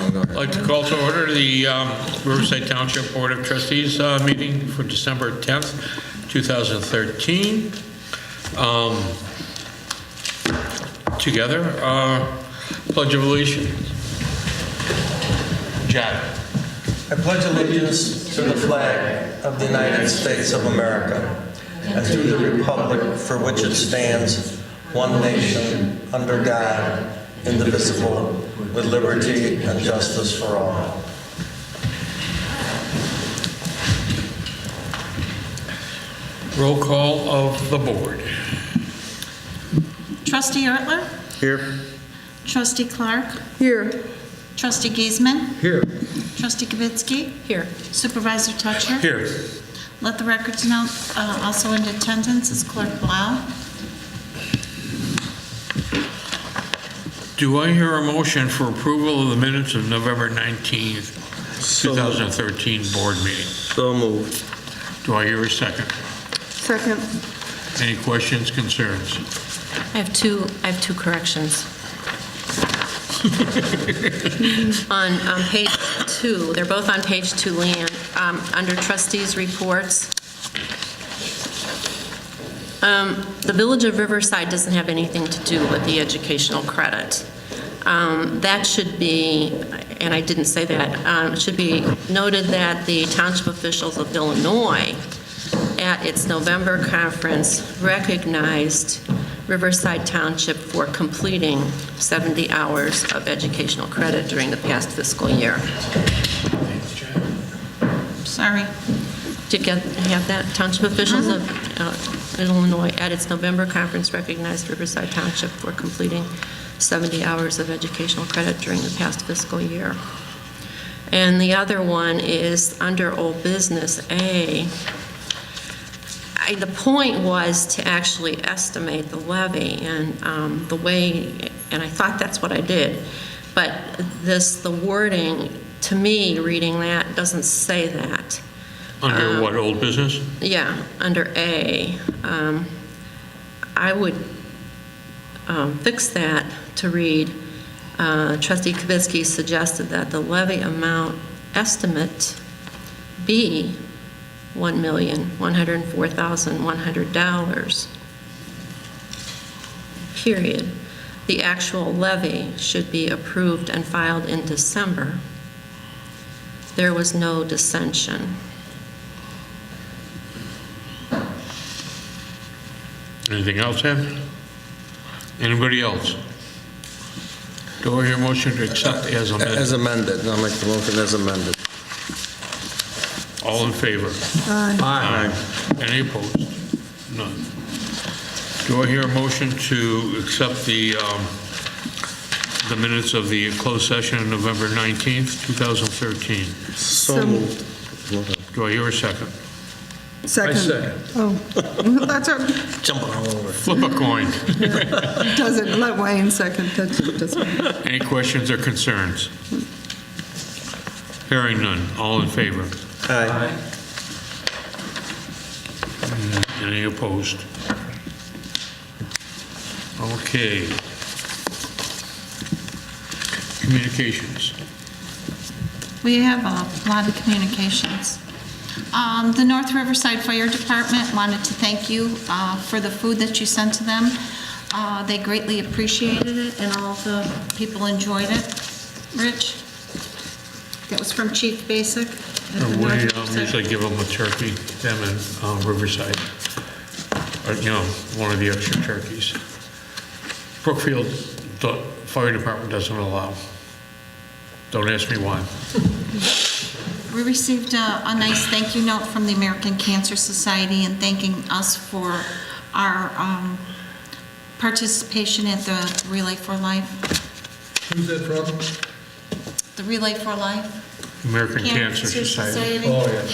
I'd like to call to order the Riverside Township Board of Trustees meeting for December 10th, 2013. Together, Pledge of Allegiance. Jack. I pledge allegiance to the flag of the United States of America and to the republic for which it stands, one nation, under God, indivisible, with liberty and justice for all. Roll call of the board. Trustee Ertler? Here. Trustee Clark? Here. Trustee Giesman? Here. Trustee Kavitsky? Here. Supervisor Tusher? Here. Let the records note also in attendance is Clerk Blau. Do I hear a motion for approval of the minutes of November 19th, 2013 board meeting? So moved. Do I hear a second? Second. Any questions, concerns? I have two corrections. on page 2, they're both on page 2, Leanne, under trustees' reports. The Village of Riverside doesn't have anything to do with the educational credit. That should be, and I didn't say that, it should be noted that the township officials of Illinois at its November conference recognized Riverside Township for completing 70 hours of educational credit during the past fiscal year. Sorry. Did you have that? Township officials of Illinois at its November conference recognized Riverside Township for completing 70 hours of educational credit during the past fiscal year. And the other one is under old business A. The point was to actually estimate the levy, and the way, and I thought that's what I did, but the wording, to me, reading that, doesn't say that. Under what, old business? Yeah, under A. I would fix that to read, Trustee Kavitsky suggested that the levy amount estimate be $1,104,100, period. The actual levy should be approved and filed in December. There was no dissension. Anything else, Ed? Anybody else? Do I hear a motion to accept as amended? As amended. I'll make the motion as amended. All in favor? Aye. Any opposed? None. Do I hear a motion to accept the minutes of the closed session on November 19th, 2013? So moved. Do I hear a second? Second. I second. Oh, that's our, Jumping all over. Flip a coin. doesn't, let Wayne second. That doesn't. Any questions or concerns? Hearing none. All in favor? Aye. Any opposed? Okay. Communications. We have a lot of communications. The North Riverside Fire Department wanted to thank you for the food that you sent to them. They greatly appreciated it, and all the people enjoyed it. Rich? That was from Chief Basic. We usually give them a turkey, them and Riverside, or, one of the extra turkeys. Brookfield, the fire department doesn't allow. Don't ask me why. We received a nice thank you note from the American Cancer Society and thanking us for our participation at the Relay for Life. Who's that from? The Relay for Life. American Cancer Society. Oh, yeah.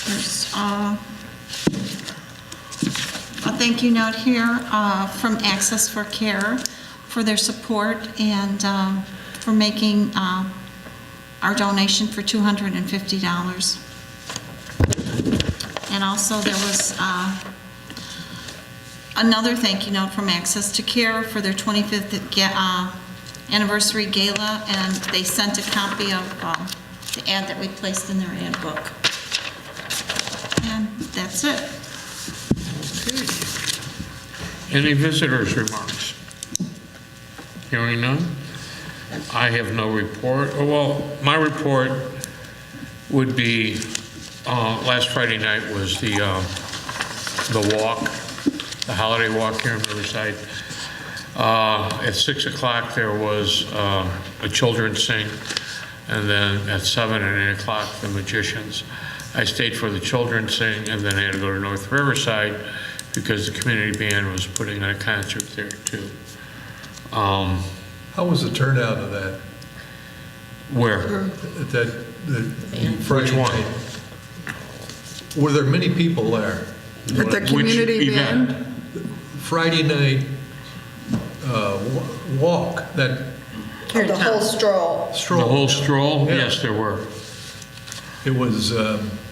There's a thank you note here from Access for Care for their support and for making our donation for $250. And also there was another thank you note from Access to Care for their 25th anniversary gala, and they sent a copy of the ad that we placed in their ad book. And that's it. Any visitors' remarks? Hearing none? I have no report. Oh, well, my report would be, last Friday night was the walk, the holiday walk here in Riverside. At 6 o'clock, there was a children's sing, and then at 7 and 8 o'clock, the magicians. I stayed for the children's sing, and then I had to go to North Riverside because the community band was putting on a concert there too. How was the turnout of that? Where? Friday Which one? night? Were there many people there? At the community Which event? band? Friday night walk, that Of the whole stroll. stroll. The whole stroll? Yeah. Yes, there were. It was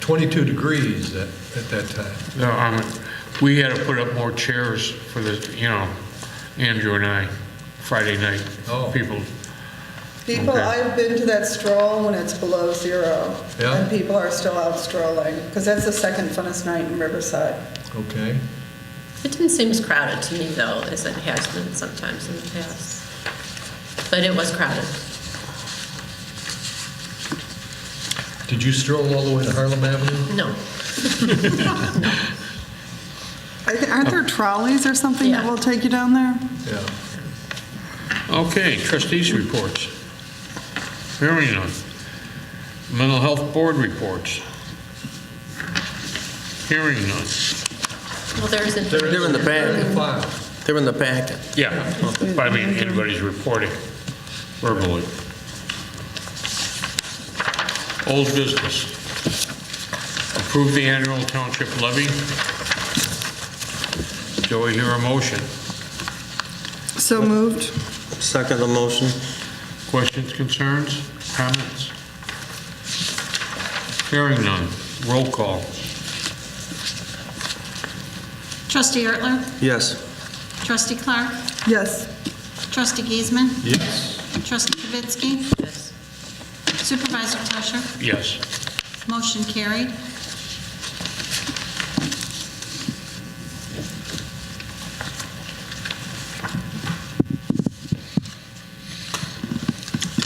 22 degrees at that time. No, we had to put up more chairs for the, Andrew and I, Friday night. Oh. People, People, Okay. I've been to that stroll when it's below zero. Yeah? And people are still out strolling, because that's the second funnest night in Riverside. Okay. It didn't seem as crowded to me, though, as it has been sometimes in the past. But it was crowded. Did you stroll all the way to Harlem Avenue? No. Aren't there trolleys or something that Yeah. will take you down there? Yeah. okay, trustees reports. Hearing none. Mental health board reports. Hearing none. Well, there's They're in the They're in the back. file. They're in the packet. Yeah, but I mean, anybody's reporting verbally. Old business. Approve the annual township levy. Do I hear a motion? So moved. Second the motion. Questions, concerns, comments? Hearing none. Roll call. Trustee Ertler? Yes. Trustee Clark? Yes. Trustee Giesman? Yes. Trustee Kavitsky? Yes. Supervisor Tusher? Yes. Motion carried.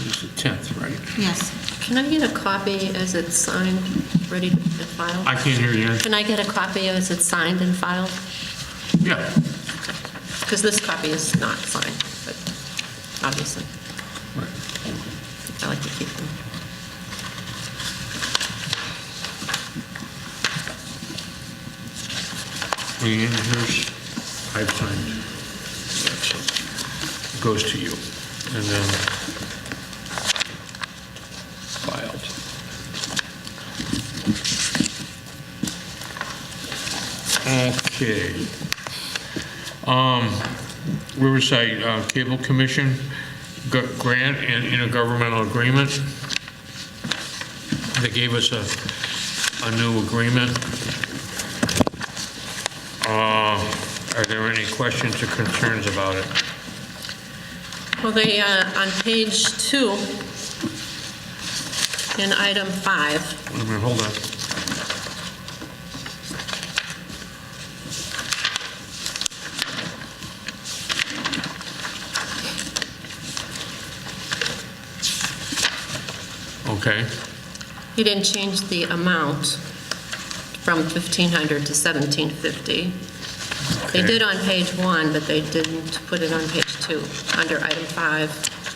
It's the 10th, right? Yes. Can I get a copy as it's signed, ready and filed? I can't hear you. Can I get a copy as it's signed and filed? Yeah. Because this copy is not signed, but obviously, Right. I like to keep them. And here's, I've signed. So it goes to you. And then filed. Okay. Riverside Cable Commission grant and intergovernmental agreement. They gave us a new agreement. Are there any questions or concerns about it? Well, they, on page 2, in item 5, Wait a minute, hold on. Okay, he didn't change the amount from 1,500 to 1,750. They Okay. did on page 1, but they didn't put it on page 2, under item 5.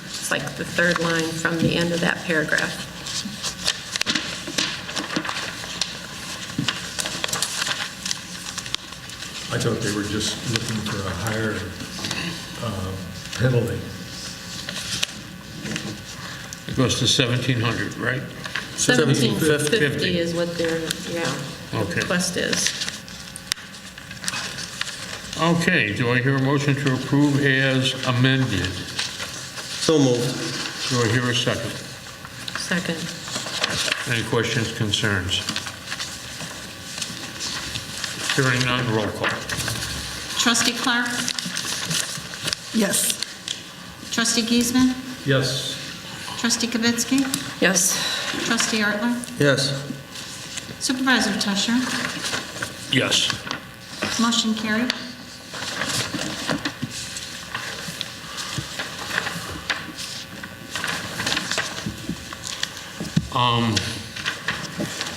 It's like the third line from the end of that paragraph. I thought they were just looking for a higher penalty. it goes to 1,700, right? 1,750 is what their, Okay. request is. Okay, do I hear a motion to approve as amended? So moved. Do I hear a second? Second. Any questions, concerns? Hearing none, roll call. Trustee Clark? Yes. Trustee Giesman? Yes. Trustee Kavitsky? Yes. Trustee Ertler? Yes. Supervisor Tusher? Yes. Motion carried.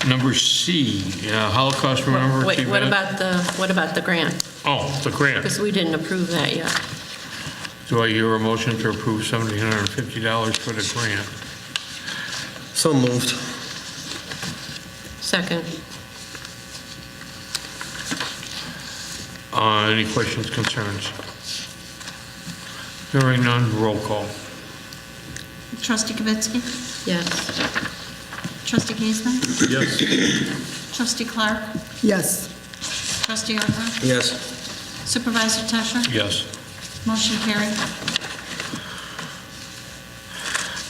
Number C, Holocaust Remembrance Wait, Event. what about the grant? Oh, the grant. Because we didn't approve that yet. Do I hear a motion to approve $1,750 for the grant? So moved. Second. Any questions, concerns? Hearing none, roll call. Trustee Kavitsky? Yes. Trustee Giesman? Yes. Trustee Clark? Yes. Trustee Ertler? Yes. Supervisor Tusher? Yes. Motion carried.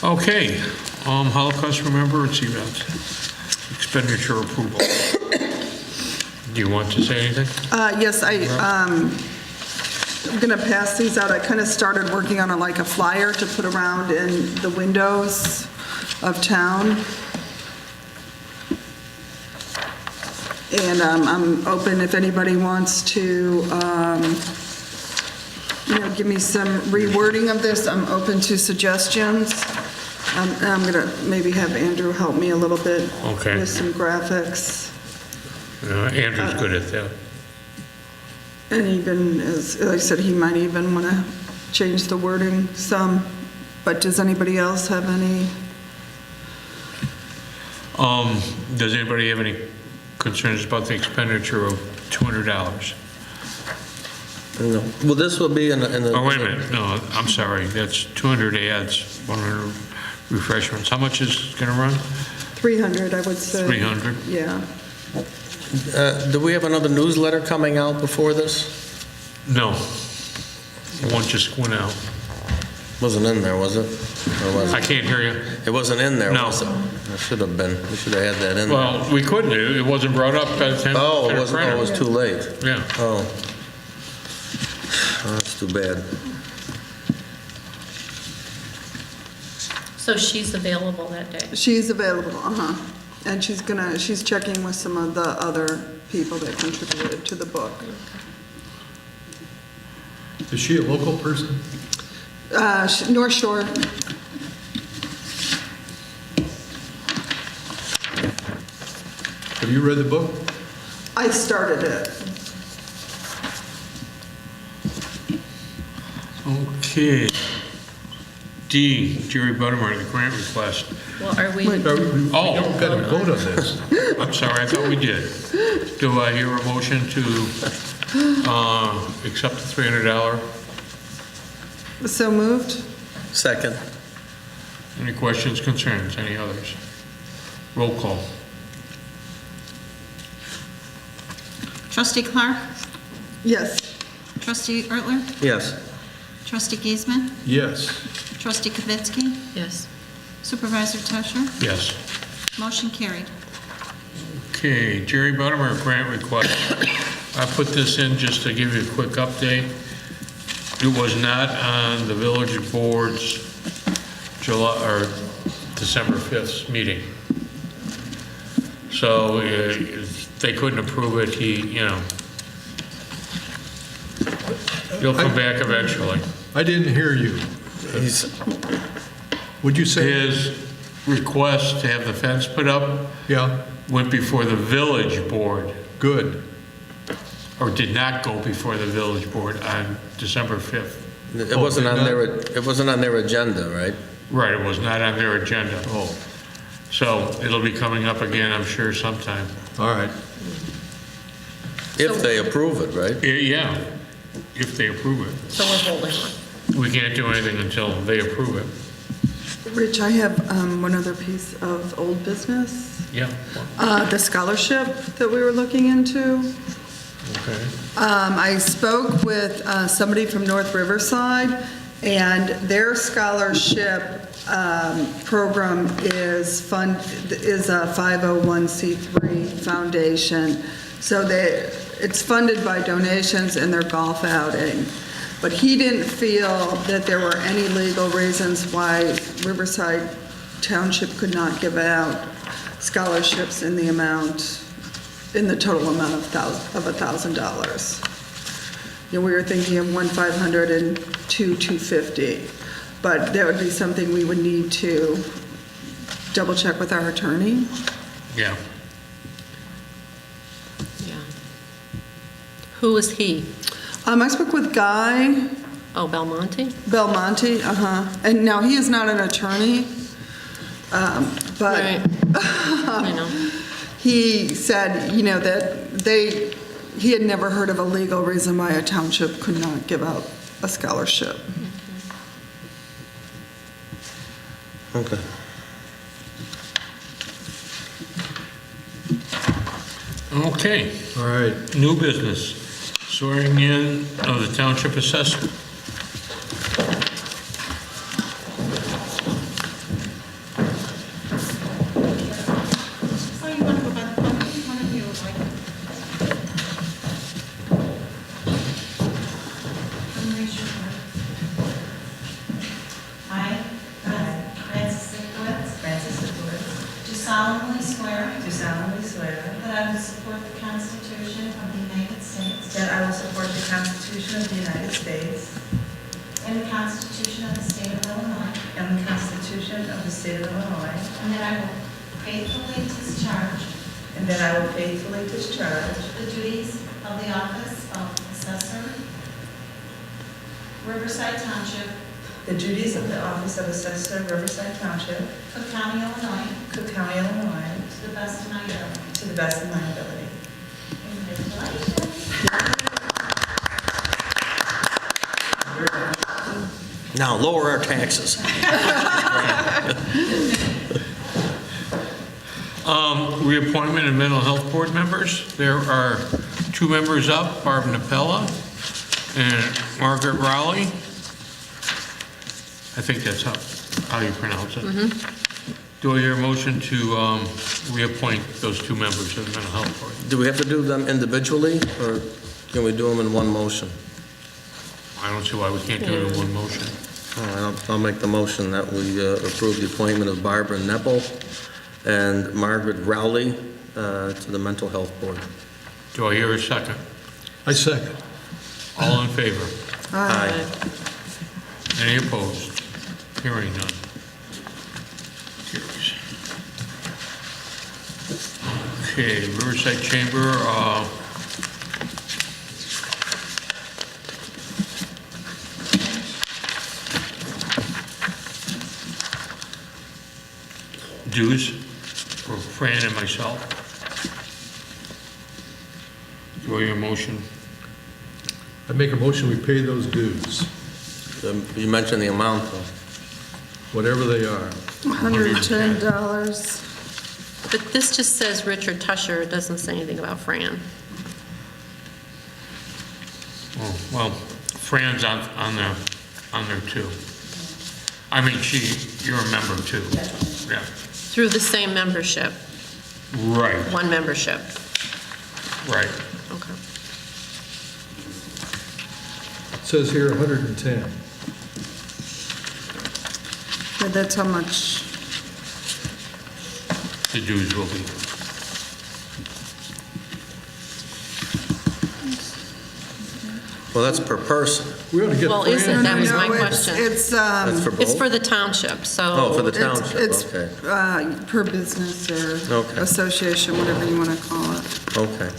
Okay, Holocaust Remembrance Event, expenditure approval. Do you want to say anything? Yes, I'm going to pass these out. I kind of started working on like a flyer to put around in the windows of town. And I'm open if anybody wants to, give me some rewording of this. I'm open to suggestions. I'm going to maybe have Andrew help me a little bit Okay. with some graphics. Andrew's good at that. And even, as I said, he might even want to change the wording some. But does anybody else have any? Does anybody have any concerns about the expenditure of $200? No. Well, this will be in the... Oh, wait a minute, no, I'm sorry, that's 200 ads, 100 refreshments. How much is it going to run? 300, I would say. 300? Yeah. Do we have another newsletter coming out before this? No. One just went out. Wasn't in there, was it? Or was I it? can't hear you. It wasn't in there, No. was it? It should have been. We should have had that in there. Well, we couldn't, it wasn't brought up by the time. Oh, to it the wasn't, oh, it was printer. too late. Yeah. Oh. Oh, that's too bad. So she's available that day? She's available, And she's checking with some of the other people that contributed to the book. Is she a local person? North Shore. Have you read the book? I started it. Okay. D, Jerry Buttermore, the grant request. Well, are we? We don't Oh. got to vote on this. I'm sorry, I thought we did. Do I hear a motion to accept the $300? So moved? Second. Any questions, concerns, any others? Roll call. Trustee Clark? Yes. Trustee Ertler? Yes. Trustee Giesman? Yes. Trustee Kavitsky? Yes. Supervisor Tusher? Yes. Motion carried. Okay, Jerry Buttermore grant request. I put this in just to give you a quick update. It was not on the village board's July or December 5th meeting. So they couldn't approve it. He'll come back eventually. I didn't hear you. Would you say? His request to have the fence put up Yeah, went before the village board, good. or did not go before the village board on December 5th. It Oh, wasn't did on not? it wasn't on their agenda, right? Right, it was not on their agenda. Oh, So it'll be coming up again, I'm sure, sometime. all right. If they approve it, right? Yeah, if they approve it. So we're holding one. We can't do anything until they approve it. Rich, I have one other piece of old business. Yeah. The scholarship that we were looking into. Okay. I spoke with somebody from North Riverside, and their scholarship program is a 501c3 foundation So it's funded by donations and their golf outing. But he didn't feel that there were any legal reasons why Riverside Township could not give out scholarships in the total amount of $1,000. We were thinking of one $500 and two $250. But that would be something we would need to double check with our attorney. Yeah. Yeah. Who was he? I spoke with Guy Oh, Belmonte? Belmonte, and now he is not an attorney, but Right. I know. he said, that he had never heard of a legal reason why a township could not give out a scholarship. Okay. Okay, All right. new business, swearing in of the township assessor. So you want to go by the podium? One of you would like to. Raise your hand. I, Francis Sikowitz, do solemnly swear that I will support the Constitution of the United States That I will support the Constitution of the United States and the Constitution of the State of Illinois, and the Constitution of the State of Illinois, and that I will faithfully discharge and that I will faithfully discharge the duties of the office of Assessor, Riverside Township, the duties of the office of Assessor, Riverside Township, Cook County, Illinois, Cook County, Illinois, to the best of my ability. to the best of my ability. Congratulations. Now, lower our taxes. Reappointment of mental health board members. There are two members up, Barb Napella and Margaret Rowley. I think that's how you pronounce it. Do I hear a motion to reappoint those two members of the mental health board? Do we have to do them individually, or can we do them in one motion? I don't see why we can't do it in one motion. All right, I'll make the motion that we approve the appointment of Barbara Neppel and Margaret Rowley to the Mental Health Board. Do I hear a second? I second. All in favor? Aye. Any opposed? Hearing none. Carries. Okay, Riverside Chamber, dues for Fran and myself. Do I hear a motion? I make a motion, we pay those dues, You mentioned the amount, though. whatever they are. $110. But this just says Richard Tusher, it doesn't say anything about Fran. Oh, well, Fran's on there too. I mean, you're a member too. Yeah, Through the same membership, right, one membership. right. Okay. It says here 110. Yeah, that's how much, The dues will be. Well, that's per person. We ought to get Well, is it? Fran. That was my No, question. It's, That's for both? It's for the township, so. Oh, for the it's, township, okay. per business or Okay. association, whatever you want to call it. Okay.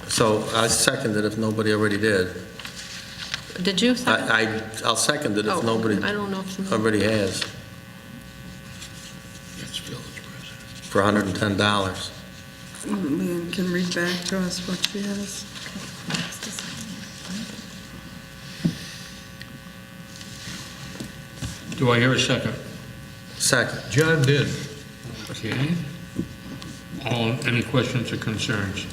So I second it if nobody already did. Did you second? I'll second it Oh, if nobody I don't know if. already has, Yes, village president. for $110. Leanne can read back to us what she has. Do I hear a second? Second. John did. Okay. Any questions or concerns?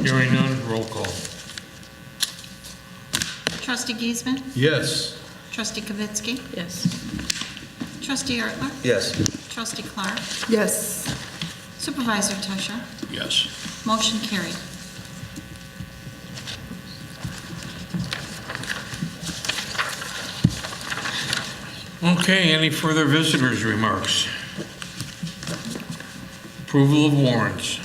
Hearing none, roll call. Trustee Giesman? Yes. Trustee Kavitsky? Yes. Trustee Ertler? Yes. Trustee Clark? Yes. Supervisor Tusher? Yes. Motion carried. Okay, any further visitors' remarks? Approval of warrants.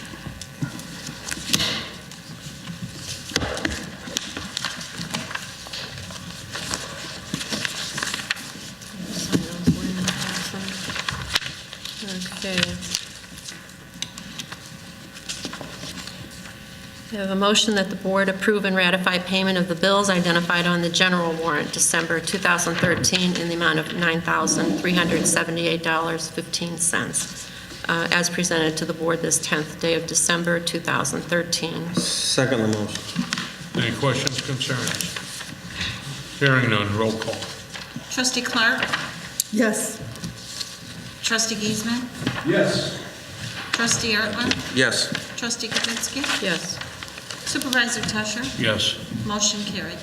Okay. We have a motion that the board approve and ratify payment of the bills identified on the general warrant December 2013 in the amount of $9,378.15, as presented to the board this 10th day of December 2013. Second the motion. Any questions, concerns? Hearing none, roll call. Trustee Clark? Yes. Trustee Giesman? Yes. Trustee Ertler? Yes. Trustee Kavitsky? Yes. Supervisor Tusher? Yes. Motion carried.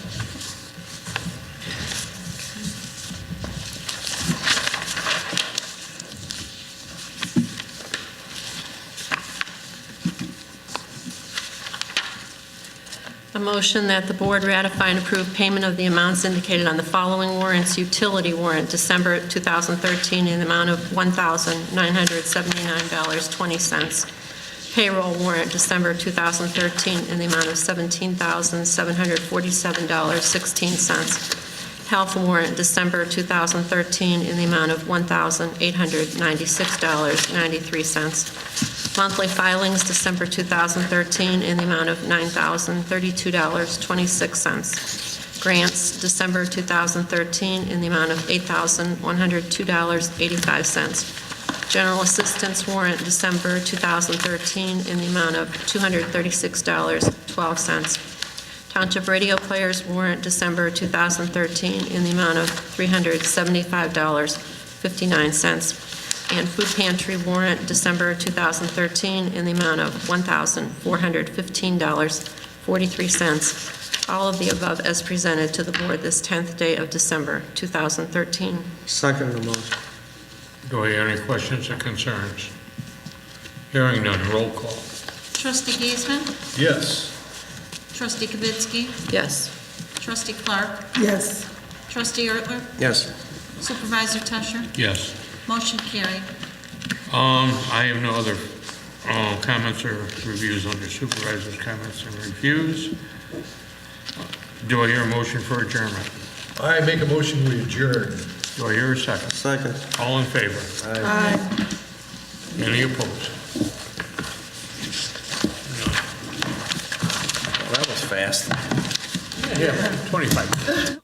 A motion that the board ratify and approve payment of the amounts indicated on the following warrants. Utility warrant, December 2013, in the amount of $1,979.20. Payroll warrant, December 2013, in the amount of $17,747.16. Health warrant, December 2013, in the amount of $1,896.93. Monthly filings, December 2013, in the amount of $9,032.26. Grants, December 2013, in the amount of $8,102.85. General assistance warrant, December 2013, in the amount of $236.12. Township radio players warrant, December 2013, in the amount of $375.59. And food pantry warrant, December 2013, in the amount of $1,415.43. All of the above as presented to the board this 10th day of December 2013. Second the motion. Do I hear any questions or concerns? Hearing none, roll call. Trustee Giesman? Yes. Trustee Kavitsky? Yes. Trustee Clark? Yes. Trustee Ertler? Yes. Supervisor Tusher? Yes. Motion carried. I have no other comments or reviews under supervisor's comments and reviews. Do I hear a motion for adjournment? I make a motion we adjourn. Do I hear a second? Second. All in favor? Aye. Any opposed? Well, that was fast. Yeah, 25.